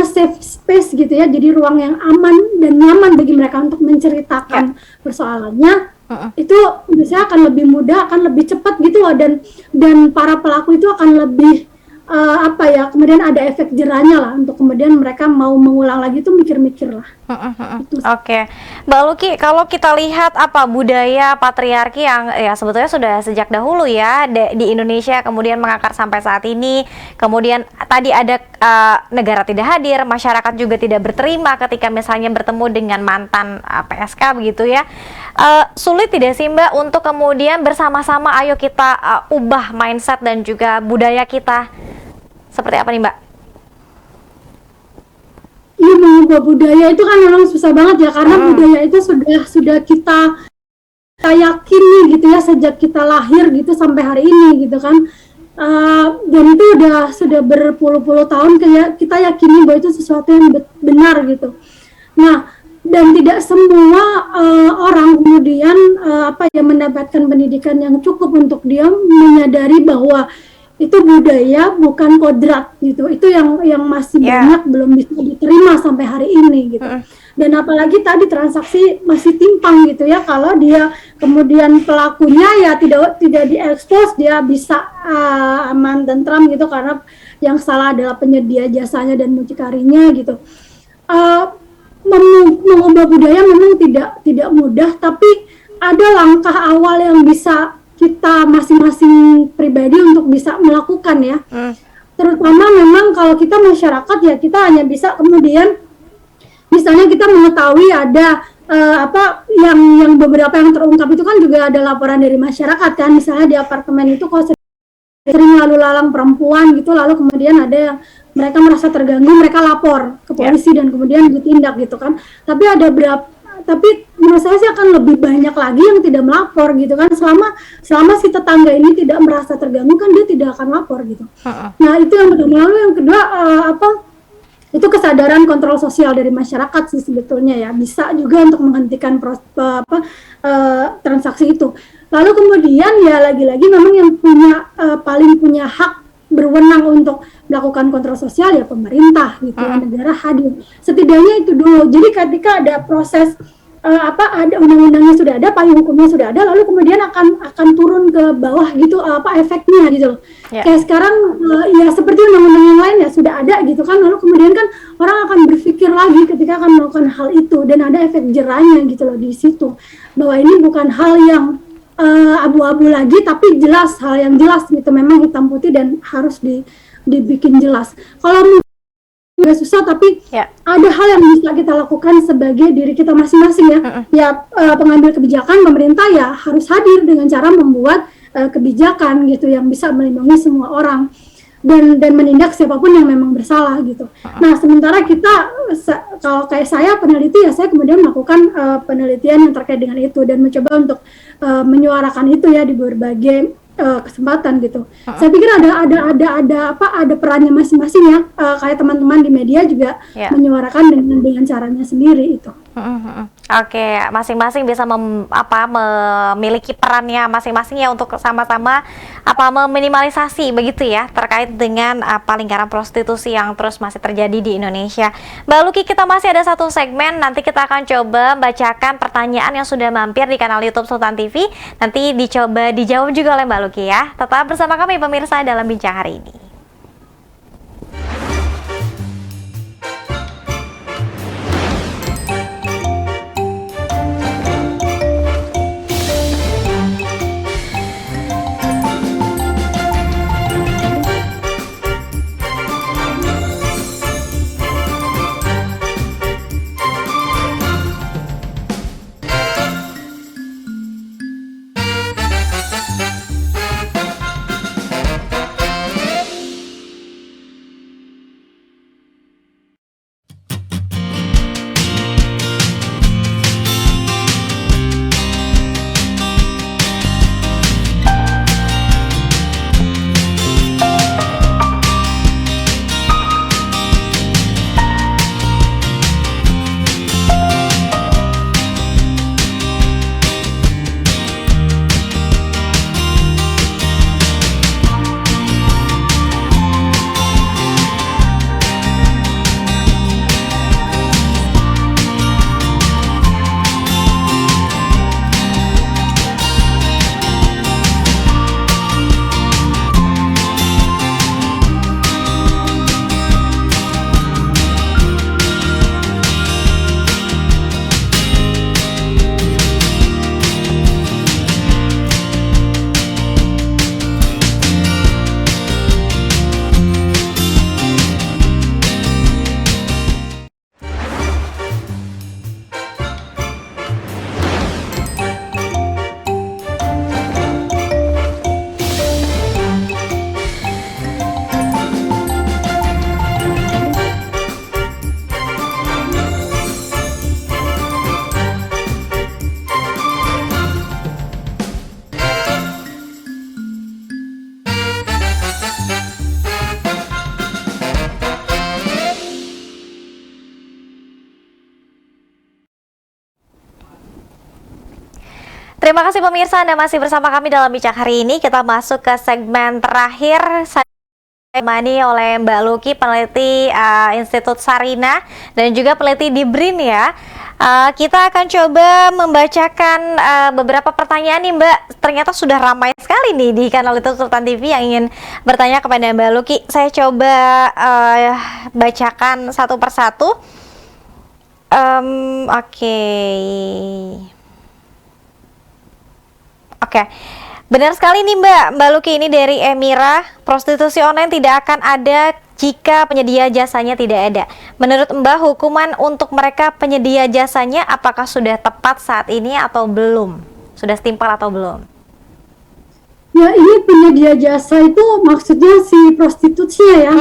safe space gitu ya, jadi ruang yang aman dan nyaman bagi mereka untuk menceritakan persoalannya. Itu biasanya akan lebih mudah, akan lebih cepat gitu loh, dan para pelaku itu akan lebih kemudian ada efek jerahnya lah, untuk kemudian mereka mau mengulang lagi itu mikir-mikir lah. Oke. Mbak Luki, kalau kita lihat budaya patriarki yang ya sebetulnya sudah sejak dahulu ya di Indonesia, kemudian mengakar sampai saat ini, kemudian tadi ada negara tidak hadir, masyarakat juga tidak berterima ketika misalnya bertemu dengan mantan PSK begitu ya. Sulit tidak sih Mbak untuk kemudian bersama-sama ayo kita ubah mindset dan juga budaya kita? Seperti apa nih Mbak? Iya, mengubah budaya itu kan memang susah banget ya, karena budaya itu sudah kita yakini gitu ya sejak kita lahir gitu sampai hari ini gitu kan. Dan itu sudah berpuluh-puluh tahun kita yakini bahwa itu sesuatu yang benar gitu. Nah, dan tidak semua orang kemudian mendapatkan pendidikan yang cukup untuk dia menyadari bahwa itu budaya bukan kodrat gitu. Itu yang masih banyak belum bisa diterima sampai hari ini gitu. Dan apalagi tadi transaksi masih timpang gitu ya, kalau dia kemudian pelakunya ya tidak diekspos, dia bisa aman dan tentram gitu, karena yang salah adalah penyedia jasanya dan mucikarinya gitu. Mengubah budaya memang tidak mudah, tapi ada langkah awal yang bisa kita masing-masing pribadi untuk bisa melakukan ya. Terutama memang kalau kita masyarakat ya, kita hanya bisa kemudian misalnya kita mengetahui ada yang yang beberapa yang terungkap itu kan juga ada laporan dari masyarakat kan, misalnya di apartemen itu kok sering lalu lalang perempuan gitu, lalu kemudian ada yang mereka merasa terganggu, mereka lapor ke polisi dan kemudian ditindak gitu kan. Tapi ada tapi menurut saya sih akan lebih banyak lagi yang tidak melapor gitu kan, selama si tetangga ini tidak merasa terganggu kan dia tidak akan lapor gitu. Nah itu yang pertama. Lalu yang kedua itu kesadaran kontrol sosial dari masyarakat sih sebetulnya ya, bisa juga untuk menghentikan transaksi itu. Lalu kemudian ya lagi-lagi memang yang paling punya hak berwenang untuk melakukan kontrol sosial ya pemerintah gitu ya, negara hadir. Setidaknya itu dulu. Jadi ketika ada proses ada undang-undangnya sudah ada, payung hukumnya sudah ada, lalu kemudian akan turun ke bawah gitu efeknya gitu loh. Kayak sekarang ya seperti undang-undang yang lain ya sudah ada gitu kan, lalu kemudian kan orang akan berpikir lagi ketika akan melakukan hal itu dan ada efek jerahnya gitu loh di situ, bahwa ini bukan hal yang abu-abu lagi, tapi jelas, hal yang jelas gitu, memang hitam putih dan harus dibikin jelas. Kalau juga susah, tapi ada hal yang bisa kita lakukan sebagai diri kita masing-masing ya. Ya pengambil kebijakan, pemerintah ya harus hadir dengan cara membuat kebijakan gitu yang bisa melindungi semua orang dan menindak siapapun yang memang bersalah gitu. Nah sementara kita kalau kayak saya peneliti ya, saya kemudian melakukan penelitian yang terkait dengan itu dan mencoba untuk menyuarakan itu ya di berbagai kesempatan gitu. Saya pikir ada perannya masing-masing ya, kayak teman-teman di media juga menyuarakan dengan caranya sendiri itu. Oke, masing-masing bisa memiliki perannya masing-masing ya untuk sama-sama meminimalisasi begitu ya terkait dengan lingkaran prostitusi yang terus masih terjadi di Indonesia. Mbak Luki, kita masih ada satu segmen, nanti kita akan coba bacakan pertanyaan yang sudah mampir di kanal YouTube Sultan TV. Nanti dicoba dijawab juga oleh Mbak Luki ya. Tetap bersama kami pemirsa dalam Bincang hari ini. Terima kasih pemirsa, Anda masih bersama kami dalam Bincang hari ini. Kita masuk ke segmen terakhir, ditemani oleh Mbak Luki, peneliti Institut Sarina dan juga peneliti di BRIN ya. Kita akan coba membacakan beberapa pertanyaan nih Mbak. Ternyata sudah ramai sekali nih di kanal YouTube Sultan TV yang ingin bertanya kepada Mbak Luki. Saya coba bacakan satu persatu. Oke. Benar sekali nih Mbak Luki, ini dari Emira, prostitusi online tidak akan ada jika penyedia jasanya tidak ada. Menurut Mbak, hukuman untuk mereka penyedia jasanya apakah sudah tepat saat ini atau belum? Sudah setimpal atau belum? Ya, ini penyedia jasa itu maksudnya si prostitusinya ya,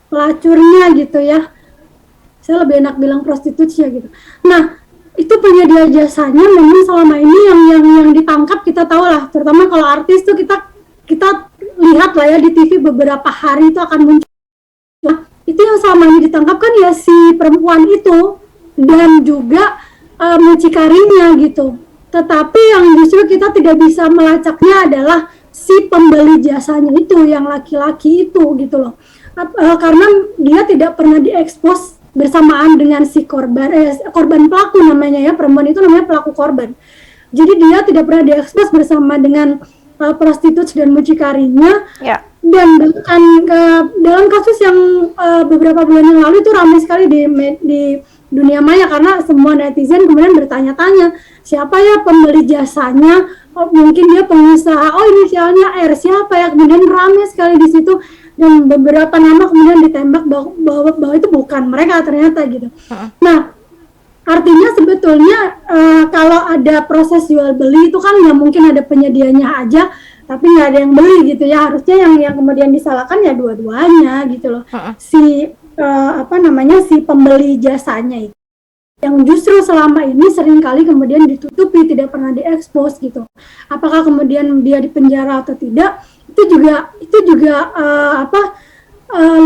pelacurnya gitu ya. Saya lebih enak bilang prostitusi ya gitu. Nah, itu penyedia jasanya memang selama ini yang ditangkap kita tahu lah, terutama kalau artis tuh kita lihat lah ya di TV beberapa hari itu akan muncul. Nah, itu yang selama ini ditangkap kan ya si perempuan itu dan juga mucikarinya gitu. Tetapi yang justru kita tidak bisa melacaknya adalah si pembeli jasanya itu, yang laki-laki itu gitu loh. Karena dia tidak pernah diekspos bersamaan dengan si korban pelaku namanya ya, perempuan itu namanya pelaku korban. Jadi dia tidak pernah diekspos bersama dengan prostitut dan mucikarinya. Ya. Dan bahkan dalam kasus yang beberapa bulan yang lalu itu ramai sekali di dunia maya, karena semua netizen kemudian bertanya-tanya siapa ya pembeli jasanya, mungkin dia pengusaha, inisialnya R, siapa ya, kemudian ramai sekali di situ dan beberapa nama kemudian ditembak bahwa itu bukan mereka ternyata gitu. Nah, artinya sebetulnya kalau ada proses jual beli itu kan nggak mungkin ada penyedianya aja tapi nggak ada yang beli gitu ya. Harusnya yang kemudian disalahkan ya dua-duanya gitu loh. Si si pembeli jasanya itu yang justru selama ini seringkali kemudian ditutupi, tidak pernah diekspos gitu. Apakah kemudian dia dipenjara atau tidak, itu juga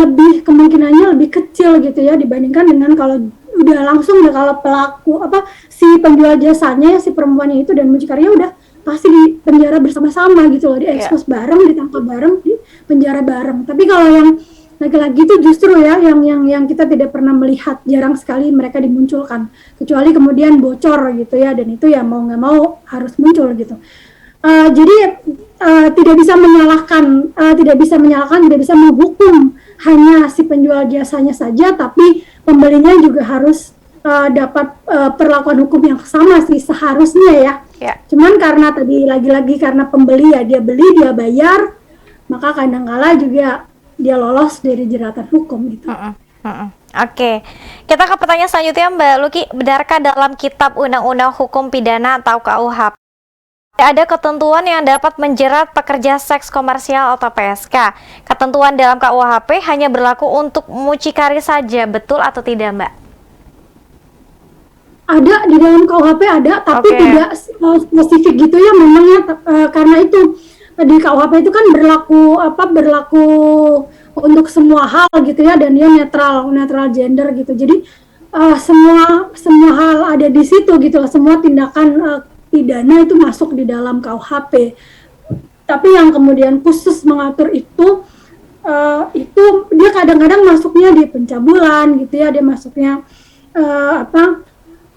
lebih kemungkinannya lebih kecil gitu ya dibandingkan dengan kalau udah langsung kalau pelaku si penjual jasanya si perempuannya itu dan mucikarinya udah pasti di penjara bersama-sama gitu loh, diekspos bareng, ditangkap bareng, di penjara bareng. Tapi kalau yang lagi-lagi itu justru ya yang kita tidak pernah melihat, jarang sekali mereka dimunculkan kecuali kemudian bocor gitu ya, dan itu ya mau nggak mau harus muncul gitu. Jadi tidak bisa menyalahkan, tidak bisa menghukum hanya si penjual jasanya saja, tapi pembelinya juga harus dapat perlakuan hukum yang sama sih seharusnya ya. Cuman karena tadi lagi-lagi karena pembeli ya dia beli, dia bayar, maka kadang-kala juga dia lolos dari jeratan hukum gitu. Oke, kita ke pertanyaan selanjutnya Mbak Luki. Benarkah dalam Kitab Undang-Undang Hukum Pidana atau KUHP ada ketentuan yang dapat menjerat pekerja seks komersial atau PSK? Ketentuan dalam KUHP hanya berlaku untuk mucikari saja, betul atau tidak Mbak? Ada di dalam KUHP ada, tapi tidak spesifik gitu ya memang ya, karena itu di KUHP itu kan berlaku untuk semua hal gitu ya, dan dia netral gender gitu. Jadi semua hal ada di situ gitu loh, semua tindakan pidana itu masuk di dalam KUHP. Tapi yang kemudian khusus mengatur itu dia kadang-kadang masuknya di pencabulan gitu ya, dia masuknya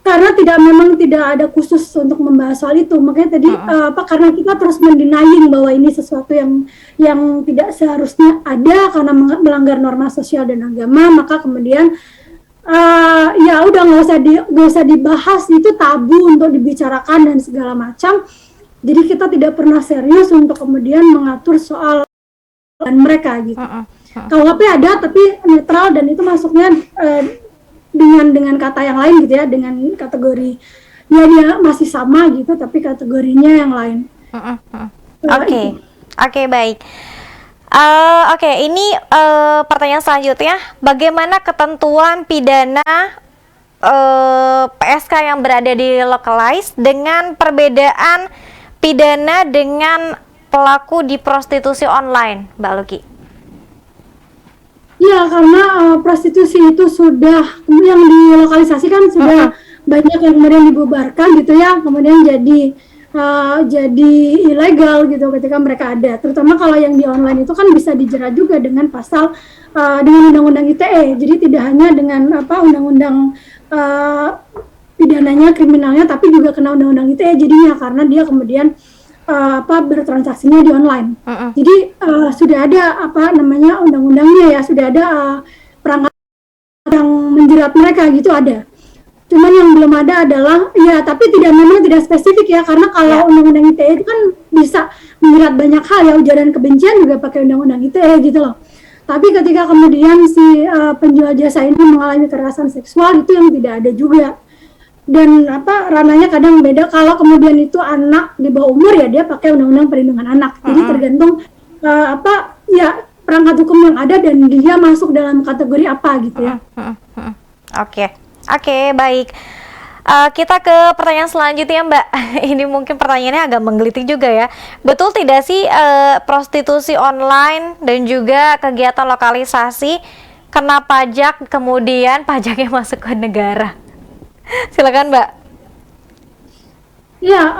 karena memang tidak ada khusus untuk membahas soal itu. Makanya tadi karena kita terus mendenying bahwa ini sesuatu yang tidak seharusnya ada karena melanggar norma sosial dan agama, maka kemudian ya udah nggak usah dibahas, itu tabu untuk dibicarakan dan segala macam. Jadi kita tidak pernah serius untuk kemudian mengatur soal dan mereka gitu. KUHP ada tapi netral, dan itu masuknya dengan kata yang lain gitu ya, dengan kategori ya dia masih sama gitu tapi kategorinya yang lain. Oke, baik. Ini pertanyaan selanjutnya, bagaimana ketentuan pidana PSK yang berada di localized dengan perbedaan pidana dengan pelaku di prostitusi online, Mbak Luki? Ya, karena prostitusi itu sudah yang dilokalisasikan sudah banyak yang kemudian dibubarkan gitu ya, kemudian jadi ilegal gitu ketika mereka ada. Terutama kalau yang di online itu kan bisa dijerat juga dengan pasal dengan undang-undang ITE. Jadi tidak hanya dengan undang-undang pidananya, kriminalnya, tapi juga kena undang-undang ITE jadinya, karena dia kemudian bertransaksinya di online. Jadi sudah ada undang-undangnya ya, sudah ada perangkat yang menjerat mereka gitu ada. Cuman yang belum ada adalah ya, tapi memang tidak spesifik ya, karena kalau undang-undang ITE itu kan bisa menjerat banyak hal ya, ujaran kebencian juga pakai undang-undang ITE gitu loh. Tapi ketika kemudian si penjual jasa ini mengalami kekerasan seksual, itu yang tidak ada juga. Dan ranahnya kadang beda. Kalau kemudian itu anak di bawah umur ya dia pakai undang-undang perlindungan anak. Jadi tergantung ya perangkat hukum yang ada dan dia masuk dalam kategori apa gitu ya. Oke, baik. Kita ke pertanyaan selanjutnya Mbak. Ini mungkin pertanyaannya agak menggelitik juga ya. Betul tidak sih prostitusi online dan juga kegiatan lokalisasi kena pajak, kemudian pajaknya masuk ke negara? Silakan Mbak. Ya,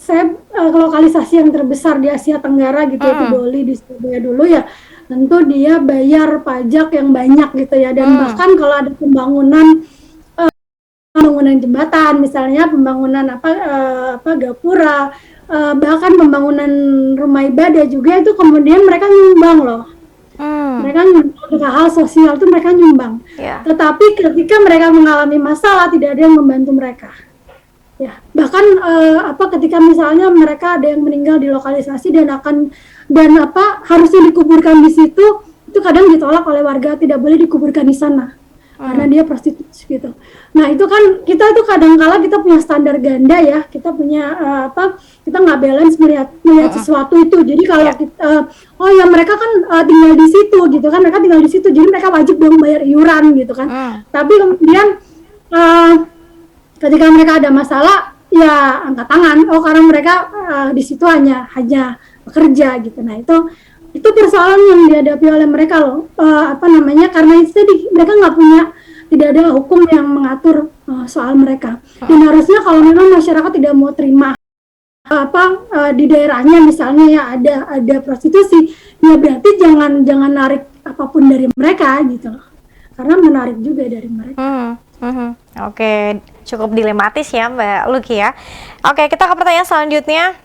saya lokalisasi yang terbesar di Asia Tenggara gitu itu Doli di Surabaya dulu ya. Tentu dia bayar pajak yang banyak gitu ya, dan bahkan kalau ada pembangunan jembatan misalnya, pembangunan gapura, bahkan pembangunan rumah ibadah juga itu kemudian mereka nyumbang loh. Mereka nyumbang hal sosial itu mereka nyumbang. Tetapi ketika mereka mengalami masalah tidak ada yang membantu mereka. Ya, bahkan ketika misalnya mereka ada yang meninggal di lokalisasi dan harusnya dikuburkan di situ, itu kadang ditolak oleh warga, tidak boleh dikuburkan di sana karena dia prostitusi gitu. Nah itu kan kita tuh kadang-kala kita punya standar ganda ya, kita punya kita nggak balance melihat sesuatu itu. Jadi kalau kita, mereka kan tinggal di situ gitu kan, mereka tinggal di situ, jadi mereka wajib dong bayar iuran gitu kan. Tapi kemudian ketika mereka ada masalah ya angkat tangan, karena mereka di situ hanya bekerja gitu. Nah itu persoalan yang dihadapi oleh mereka loh, karena itu tadi mereka tidak ada hukum yang mengatur soal mereka. Dan harusnya kalau memang masyarakat tidak mau terima di daerahnya misalnya ya ada prostitusi, ya berarti jangan narik apapun dari mereka gitu loh, karena menarik juga dari mereka. Oke, cukup dilematis ya Mbak Luki ya. Oke, kita ke pertanyaan selanjutnya.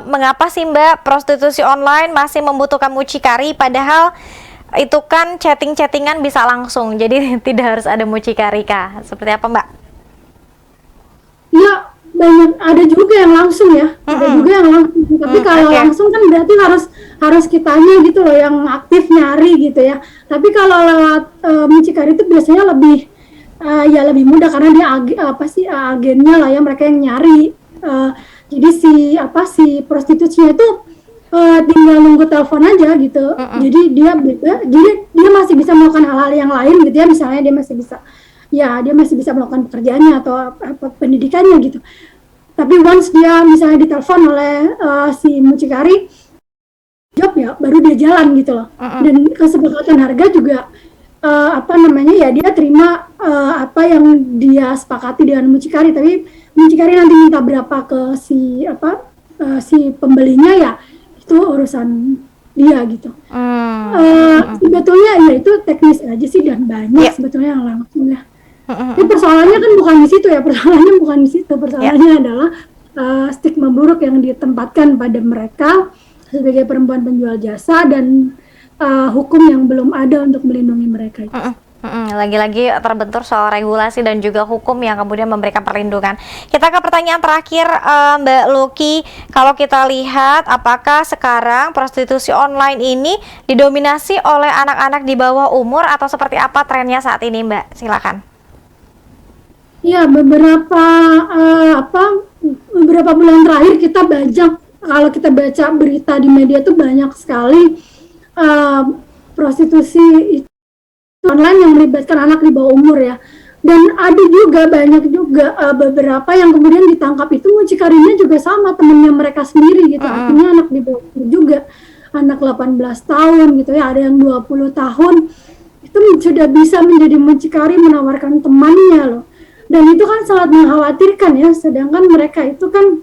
Mengapa sih Mbak prostitusi online masih membutuhkan mucikari, padahal itu kan chatting-chattingan bisa langsung, jadi tidak harus ada mucikari kah? Seperti apa Mbak? Ya banyak, ada juga yang langsung ya, ada juga yang langsung. Tapi kalau langsung kan berarti harus kitanya gitu loh yang aktif nyari gitu ya. Tapi kalau lewat mucikari itu biasanya lebih mudah karena dia agennya lah ya, mereka yang nyari. Jadi si prostitusinya itu tinggal nunggu telepon aja gitu. Jadi dia masih bisa melakukan hal-hal yang lain gitu ya, misalnya dia masih bisa melakukan pekerjaannya atau pendidikannya gitu. Tapi once dia misalnya ditelepon oleh si mucikari, job ya baru dia jalan gitu loh. Dan kesepakatan harga juga dia terima apa yang dia sepakati dengan mucikari, tapi mucikari nanti minta berapa ke si pembelinya ya itu urusan dia gitu. Sebetulnya ya itu teknis aja sih dan banyak sebetulnya yang langsung ya. Tapi persoalannya kan bukan di situ ya, persoalannya adalah stigma buruk yang ditempatkan pada mereka sebagai perempuan penjual jasa dan hukum yang belum ada untuk melindungi mereka itu. Lagi-lagi terbentur soal regulasi dan juga hukum yang kemudian memberikan perlindungan. Kita ke pertanyaan terakhir Mbak Luki, kalau kita lihat apakah sekarang prostitusi online ini didominasi oleh anak-anak di bawah umur atau seperti apa trennya saat ini Mbak? Silakan. Ya, beberapa bulan terakhir kalau kita baca berita di media tuh banyak sekali prostitusi online yang melibatkan anak di bawah umur ya. Dan ada juga banyak juga beberapa yang kemudian ditangkap itu mucikarinya juga sama temennya mereka sendiri gitu. Artinya anak di bawah umur juga, anak 18 tahun gitu ya, ada yang 20 tahun itu sudah bisa menjadi mucikari menawarkan temannya loh. Dan itu kan sangat mengkhawatirkan ya, sedangkan mereka itu kan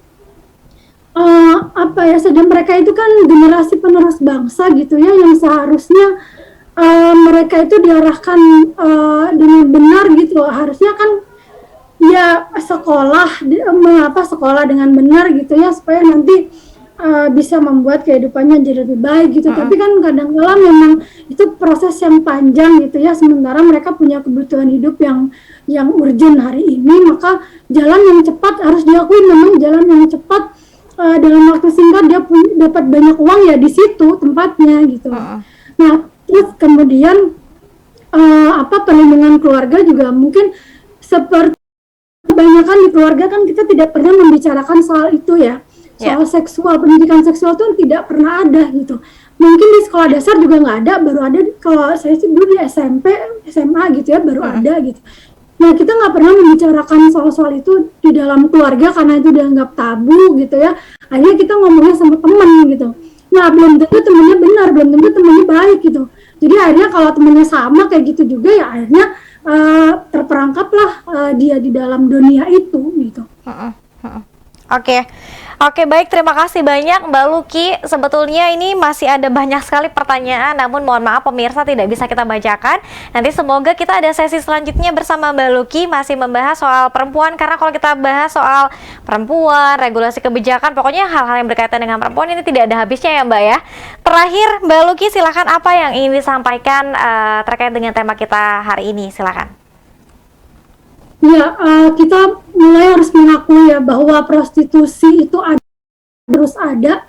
mereka itu kan generasi penerus bangsa gitu ya, yang seharusnya mereka itu diarahkan dengan benar gitu loh. Harusnya kan ya sekolah dengan benar gitu ya, supaya nanti bisa membuat kehidupannya jadi lebih baik gitu. Tapi kan kadang-kala memang itu proses yang panjang gitu ya, sementara mereka punya kebutuhan hidup yang urgent hari ini, maka jalan yang cepat harus diakui, memang jalan yang cepat dalam waktu singkat dia dapat banyak uang ya di situ tempatnya gitu. Nah, terus kemudian perlindungan keluarga juga mungkin seperti kebanyakan di keluarga kan kita tidak pernah membicarakan soal itu ya. Soal seksual, pendidikan seksual tuh tidak pernah ada gitu. Mungkin di sekolah dasar juga nggak ada, baru ada kalau saya sih dulu di SMP, SMA gitu ya, baru ada gitu. Nah, kita nggak pernah membicarakan soal-soal itu di dalam keluarga karena itu dianggap tabu gitu ya. Akhirnya kita ngomongnya sama teman gitu. Nah, belum tentu temennya benar, belum tentu temennya baik gitu. Jadi akhirnya kalau temennya sama kayak gitu juga ya akhirnya terperangkaplah dia di dalam dunia itu gitu. Oke, baik, terima kasih banyak Mbak Luki. Sebetulnya ini masih ada banyak sekali pertanyaan, namun mohon maaf pemirsa tidak bisa kita bacakan. Nanti semoga kita ada sesi selanjutnya bersama Mbak Luki masih membahas soal perempuan, karena kalau kita bahas soal perempuan, regulasi kebijakan, pokoknya hal-hal yang berkaitan dengan perempuan ini tidak ada habisnya ya Mbak ya. Terakhir Mbak Luki, silakan apa yang ingin disampaikan terkait dengan tema kita hari ini, silakan. Ya, kita mulai harus mengakui ya bahwa prostitusi itu terus ada,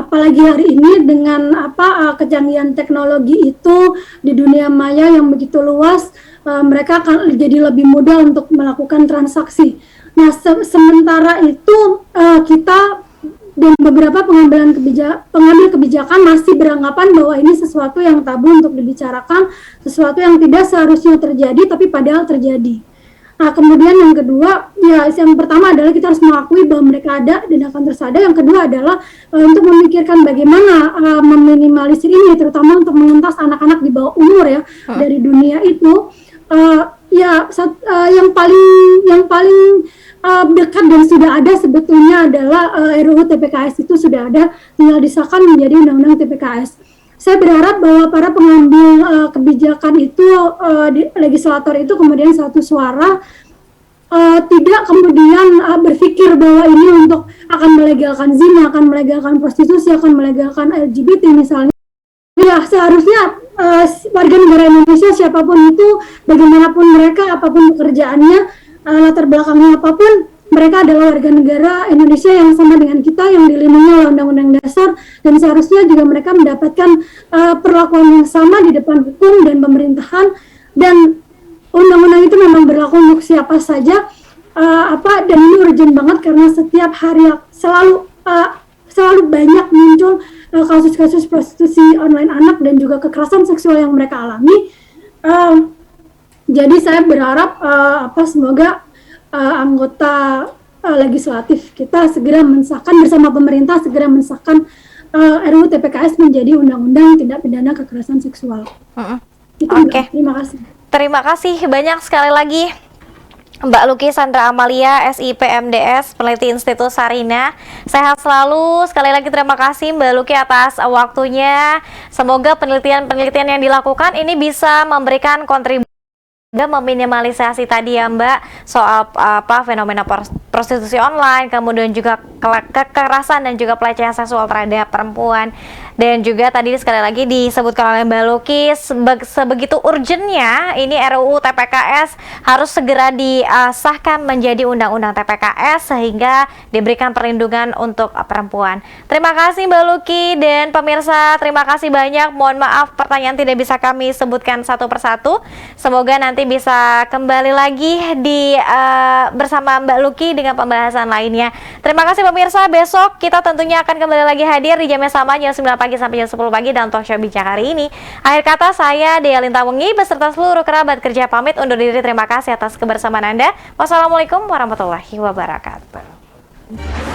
apalagi hari ini dengan kecanggihan teknologi itu di dunia maya yang begitu luas, mereka akan jadi lebih mudah untuk melakukan transaksi. Nah, sementara itu kita dan beberapa pengambil kebijakan masih beranggapan bahwa ini sesuatu yang tabu untuk dibicarakan, sesuatu yang tidak seharusnya terjadi tapi padahal terjadi. Nah, kemudian yang kedua, ya yang pertama adalah kita harus mengakui bahwa mereka ada dan akan terus ada. Yang kedua adalah untuk memikirkan bagaimana meminimalisir ini, terutama untuk mengentas anak-anak di bawah umur ya dari dunia itu. Yang paling dekat dan sudah ada sebetulnya adalah RUU TPKS itu sudah ada, tinggal disahkan menjadi Undang-Undang TPKS. Saya berharap bahwa para pengambil kebijakan itu, legislator itu kemudian satu suara, tidak kemudian berpikir bahwa ini untuk akan melegalkan zina, akan melegalkan prostitusi, akan melegalkan LGBT misalnya. Ya, seharusnya warga negara Indonesia siapapun itu, bagaimanapun mereka, apapun pekerjaannya, latar belakangnya apapun, mereka adalah warga negara Indonesia yang sama dengan kita, yang dilindungi oleh Undang-Undang Dasar, dan seharusnya juga mereka mendapatkan perlakuan yang sama di depan hukum dan pemerintahan, dan undang-undang itu memang berlaku untuk siapa saja, dan ini urgent banget karena setiap hari selalu banyak muncul kasus-kasus prostitusi online anak dan juga kekerasan seksual yang mereka alami. Jadi saya berharap semoga anggota legislatif kita segera mensahkan bersama pemerintah, segera mensahkan RUU TPKS menjadi undang-undang tindak pidana kekerasan seksual. Oke. Terima kasih. Terima kasih banyak sekali lagi Mbak Luki Sandra Amalia, SIP MDS, peneliti Institut Sarina. Sehat selalu. Sekali lagi terima kasih Mbak Luki atas waktunya. Semoga penelitian-penelitian yang dilakukan ini bisa memberikan kontribusi meminimalisasi tadi ya Mbak soal fenomena prostitusi online, kemudian juga kekerasan dan juga pelecehan seksual terhadap perempuan. Dan juga tadi sekali lagi disebutkan oleh Mbak Luki, sebegitu urgentnya ini RUU TPKS harus segera disahkan menjadi Undang-Undang TPKS sehingga diberikan perlindungan untuk perempuan. Terima kasih Mbak Luki dan pemirsa, terima kasih banyak. Mohon maaf pertanyaan tidak bisa kami sebutkan satu persatu. Semoga nanti bisa kembali lagi bersama Mbak Luki dengan pembahasan lainnya. Terima kasih pemirsa, besok kita tentunya akan kembali lagi hadir di jam yang sama, jam 9 pagi sampai jam 10 pagi dalam talk show Bincang hari ini. Akhir kata saya Dea Lintawengi beserta seluruh kerabat kerja pamit undur diri. Terima kasih atas kebersamaan Anda. Wassalamualaikum warahmatullahi wabarakatuh.